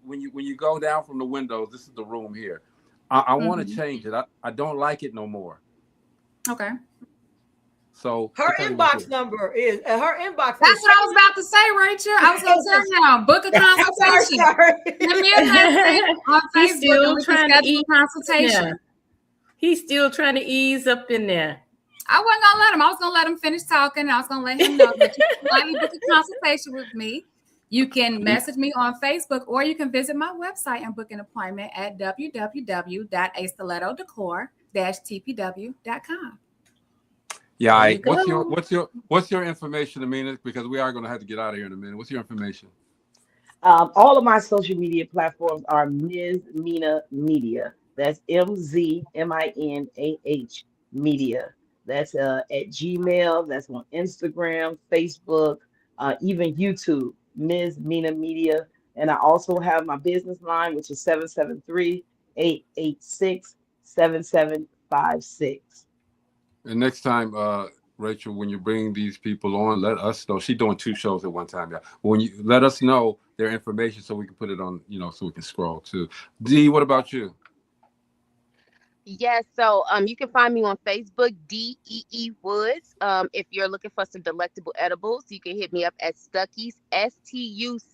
When you go down from the windows, this is the room here. I want to change it. I don't like it no more. Okay. So her inbox number is her inbox. That's what I was about to say, Rachel. I was going to tell you, book a consultation. Let me on He's still trying to ease consultation. Yeah. He's still trying to ease up in there. I wasn't going to let him. I was going to let him finish talking. I was going to let him know that you can finally book a consultation with me. You can message me on Facebook, or you can visit my website and book an appointment at www.astiletto-decor-tpw.com. Yeah, what's your information, Amina? Because we are going to have to get out of here in a minute. What's your information? All of my social media platforms are Ms. Mina Media. That's MZMINAH Media. That's at Gmail. That's on Instagram, Facebook, even YouTube. Ms. Mina Media. And I also have my business line, which is 773-886-7756. And next time, Rachel, when you bring these people on, let us know. She's doing 2 shows at one time, yeah. When you let us know their information so we can put it on, so we can scroll too. D, what about you? Yes, so you can find me on Facebook, DEE Woods. If you're looking for some delectable edibles, you can hit me up at Stuckies, STUCKEES.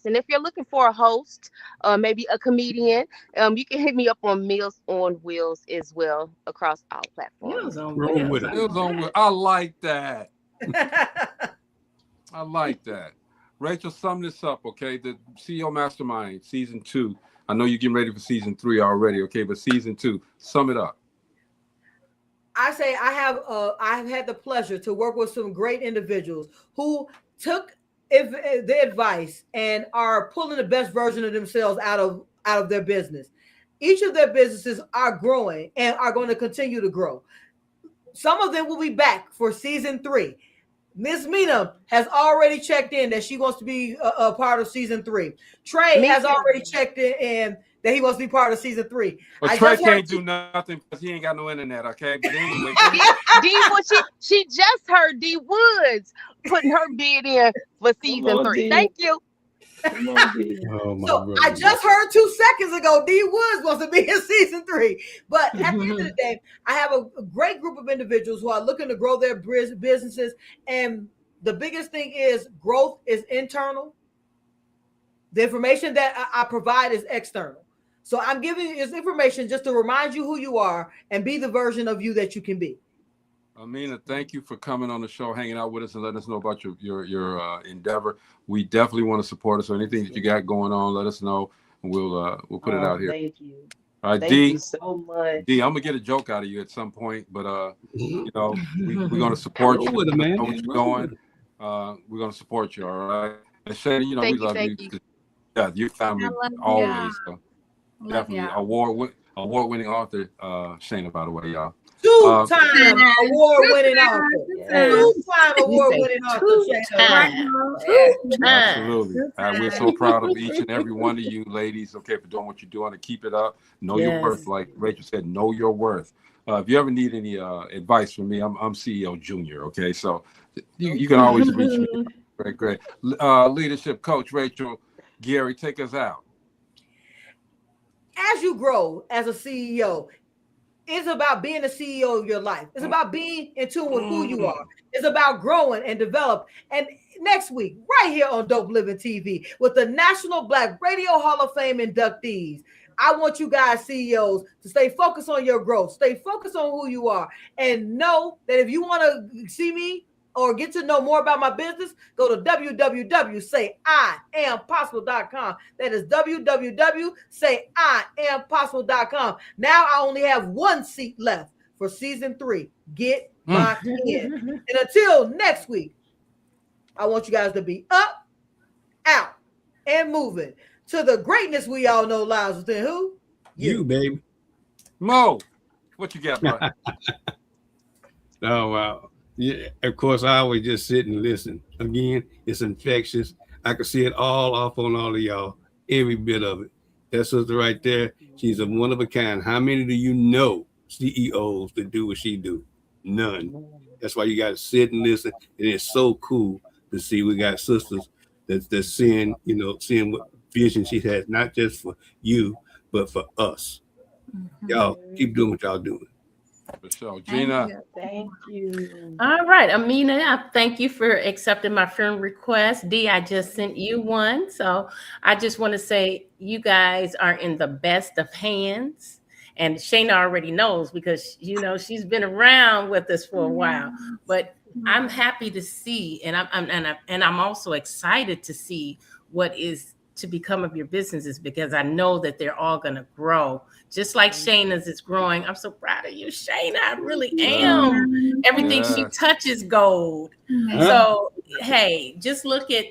And if you're looking for a host, maybe a comedian, you can hit me up on Meals on Wheels as well across all platforms. Meals on Roll Wheels. with it. Meals on Wheels. I like that. I like that. Rachel, sum this up, okay? The CEO Mastermind, season 2. I know you're getting ready for season 3 already, okay? But season 2, sum it up. I say I've had the pleasure to work with some great individuals who took the advice and are pulling the best version of themselves out of their business. Each of their businesses are growing and are going to continue to grow. Some of them will be back for season 3. Miss Mina has already checked in that she wants to be a part of season 3. Trey has already checked in that he wants to be part of season 3. Well, Trey can't do nothing because he ain't got no internet, okay? But anyway, she just heard D Woods putting her bid in for season 3. Thank you. So I just heard 2 seconds ago D Woods wants to be in season 3. But at the end of the day, I have a great group of individuals who are looking to grow their businesses. And the biggest thing is growth is internal. The information that I provide is external. So I'm giving you this information just to remind you who you are and be the version of you that you can be. Amina, thank you for coming on the show, hanging out with us, and letting us know about your endeavor. We definitely want to support us. So anything that you got going on, let us know, and we'll put it out here. Thank you. All right, Thank you so much. D, I'm gonna get a joke out of you at some point, but you know, we're gonna support you. With it, man. Know what you're going. We're gonna support you. All right, and Shane, you know we love you. Yeah, your family always. So definitely award-winning author, Shayna, by the way, y'all. Two-time award-winning author. Two-time award-winning author. Absolutely. We're so proud of each and every one of you ladies, okay, for doing what you're doing and keep it up. Know your worth, like Rachel said, know your worth. If you ever need any advice from me, I'm CEO Junior, okay? So you can always reach me. Great. Leadership coach, Rachel, Gary, take us out. As you grow as a CEO, it's about being the CEO of your life. It's about being in tune with who you are. It's about growing and develop. And next week, right here on Dope Living TV, with the National Black Radio Hall of Fame inductees, I want you guys, CEOs, to stay focused on your growth. Stay focused on who you are. And know that if you want to see me or get to know more about my business, go to www.sayiampossible.com. That is www.sayiampossible.com. Now I only have 1 seat left for season 3. Get locked in. And until next week, I want you guys to be up, out, and moving to the greatness we all know lies within who? You, baby. Mo, what you got, bro? Oh, wow. Yeah, of course, I always just sit and listen. Again, it's infectious. I can see it all off on all of y'all, every bit of it. That sister right there, she's a one of a kind. How many do you know CEOs that do what she do? None. That's why you got to sit and listen. And it's so cool to see we got sisters that's seeing, seeing what vision she has, not just for you, but for us. Y'all keep doing what y'all doing. For sure. Gina. Thank you. All right, Amina, I thank you for accepting my friend request. D, I just sent you one. So I just want to say you guys are in the best of hands. And Shayna already knows because, she's been around with us for a while. But I'm happy to see, and I'm also excited to see what is to become of your businesses, because I know that they're all going to grow. Just like Shayna's is growing. I'm so proud of you, Shayna. I really am. Everything she touches gold. So, hey, just look at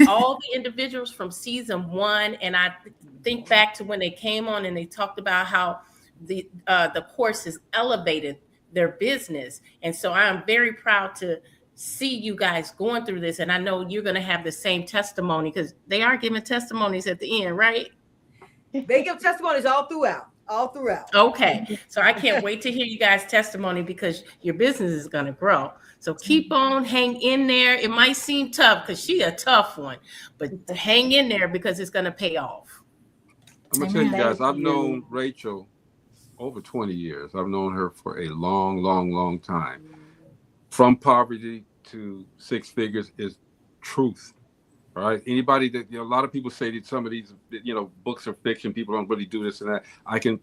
all the individuals from season 1. And I think back to when they came on and they talked about how the course has elevated their business. And so I'm very proud to see you guys going through this. And I know you're going to have the same testimony, because they are giving testimonies at the end, right? They give testimonies all throughout. Okay. So I can't wait to hear you guys' testimony, because your business is going to grow. So keep on, hang in there. It might seem tough because she's a tough one, but hang in there because it's going to pay off. I'm going to tell you guys, I've known Rachel over 20 years. I've known her for a long time. From poverty to six figures is truth. All right. Anybody that, a lot of people say that some of these, books are fiction. People don't really do this and that. I'm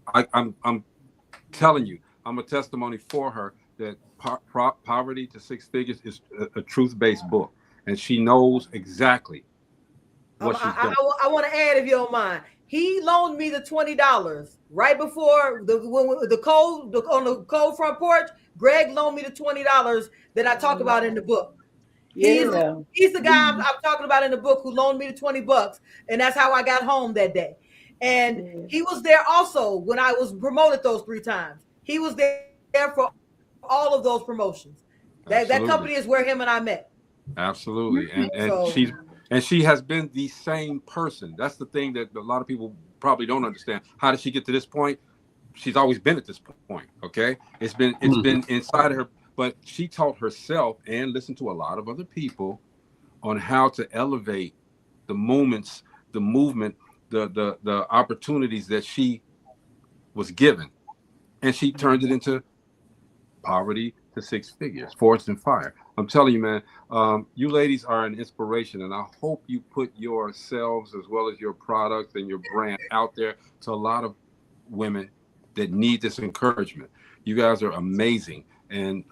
telling you, I'm a testimony for her that Poverty to Six Figures is a truth-based book, and she knows exactly what she's done. I want to add, if you don't mind. He loaned me the $20 right before the cold front porch. Greg loaned me the $20 that I talk about in the book. Yeah. He's the guy I'm talking about in the book who loaned me the $20, and that's how I got home that day. And he was there also when I was promoted those 3 times. He was there for all of those promotions. That company is where him and I met. Absolutely. And she has been the same person. That's the thing that a lot of people probably don't understand. How did she get to this point? She's always been at this point. Okay. It's been inside of her, but she taught herself and listened to a lot of other people on how to elevate the moments, the movement, the opportunities that she was given. And she turned it into Poverty to Six Figures, Forged in Fire. I'm telling you, man, you ladies are an inspiration, and I hope you put yourselves as well as your products and your brand out there to a lot of women that need this encouragement. You guys are amazing, and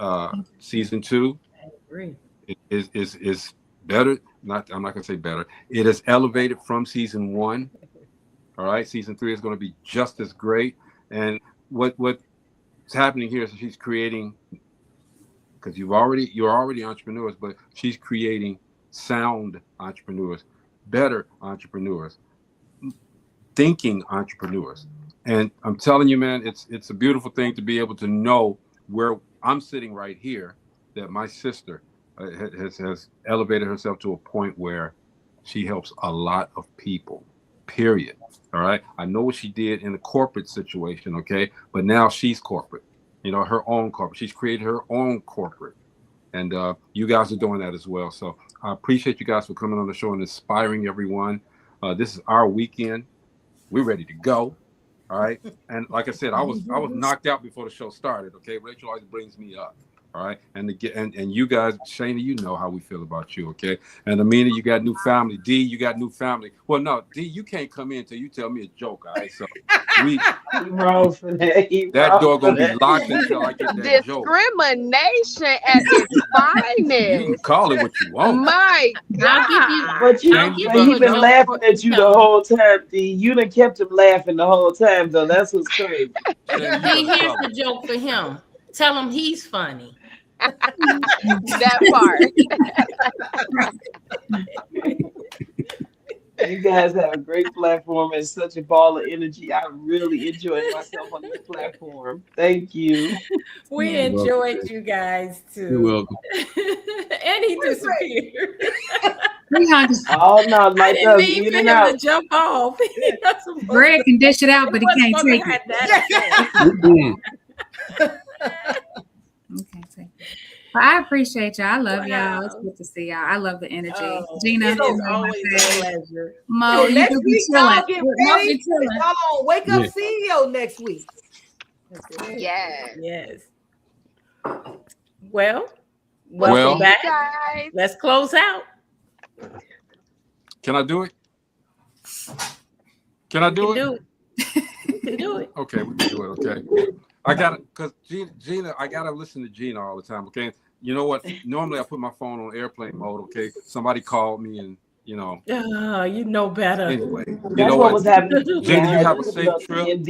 season 2 is better. I'm not gonna say better. It is elevated from season 1. All right, season 3 is going to be just as great. And what's happening here is she's creating, because you're already entrepreneurs, but she's creating sound entrepreneurs, better entrepreneurs, thinking entrepreneurs. And I'm telling you, man, it's a beautiful thing to be able to know where I'm sitting right here, that my sister has elevated herself to a point where she helps a lot of people, period. All right. I know what she did in the corporate situation. Okay. But now she's corporate, her own corporate. She's created her own corporate. And you guys are doing that as well. So I appreciate you guys for coming on the show and inspiring everyone. This is our weekend. We're ready to go. All right. And like I said, I was knocked out before the show started. Okay. Rachel always brings me up. All right. And you guys, Shana, you know how we feel about you. Okay. And Amina, you got new family. D, you got new family. Well, no, D, you can't come in until you tell me a joke. All right. So that door gonna be locked until I get that joke. Discrimination at its finest. You can call it what you want. My God. But he been laughing at you the whole time, D. You done kept him laughing the whole time, though. That's what's crazy. D, here's the joke for him. Tell him he's funny. That part. You guys have a great platform and such a ball of energy. I really enjoyed myself on this platform. Thank you. We enjoyed you guys too. You're welcome. And he disappeared. Oh no, like I didn't mean for him to jump off. Greg can dish it out, but he can't take it. Okay, so. Well, I appreciate y'all. I love y'all. It's good to see y'all. I love the energy. Gina, it's always a pleasure. Mo, you next do week, be y'all chilling. get ready. Y'all on Wake Up CEO next week. Yes. Well, welcome back. Guys. Let's close out. Can I do it? Can I do it? You can do it. Okay, we can do it. Okay. I gotta, because Gina, I gotta listen to Gina all the time. Okay, you know what? Normally I put my phone on airplane mode. Okay, somebody called me and you know better. Anyway, that's what was happening. Gina, you have a safe trip.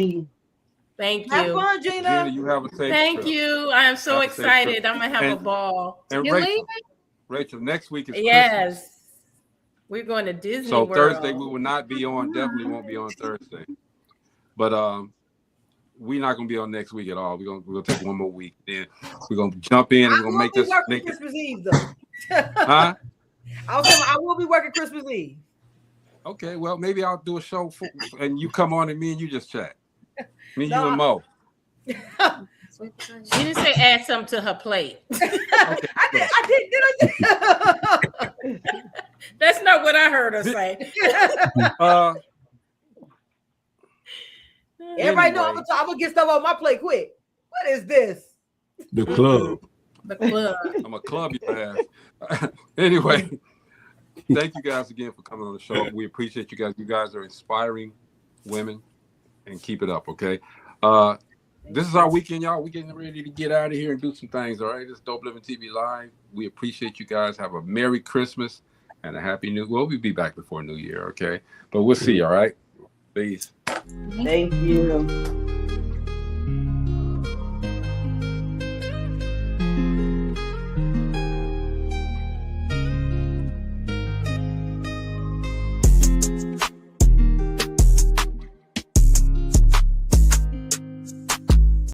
Thank you. Have fun, Gina. Gina, you have a safe trip. Thank you. I am so excited. I'm gonna have a ball. And Rachel, next week is Christmas. We're going to Disney So World. Thursday we will not be on. Definitely won't be on Thursday. But we're not gonna be on next week at all. We're gonna take one more week. Then we're gonna jump in and we're gonna make this. Christmas Eve though. Huh? I will be working Christmas Eve. Okay, well maybe I'll do a show and you come on and me and you just chat. Me, you, and Mo. She didn't say add something to her plate. I did. That's not what I heard her say. Everybody know I'm gonna get stuff on my plate quick. What is this? The club. The club. I'm a club your ass. Anyway, thank you guys again for coming on the show. We appreciate you guys. You guys are inspiring women, and keep it up, okay? This is our weekend, y'all. We're getting ready to get out of here and do some things, all right? This is Dope Living TV Live. We appreciate you guys. Have a Merry Christmas and a Happy New Year. Well, we'll be back before New Year, okay? But we'll see you, all right? Peace. Thank you.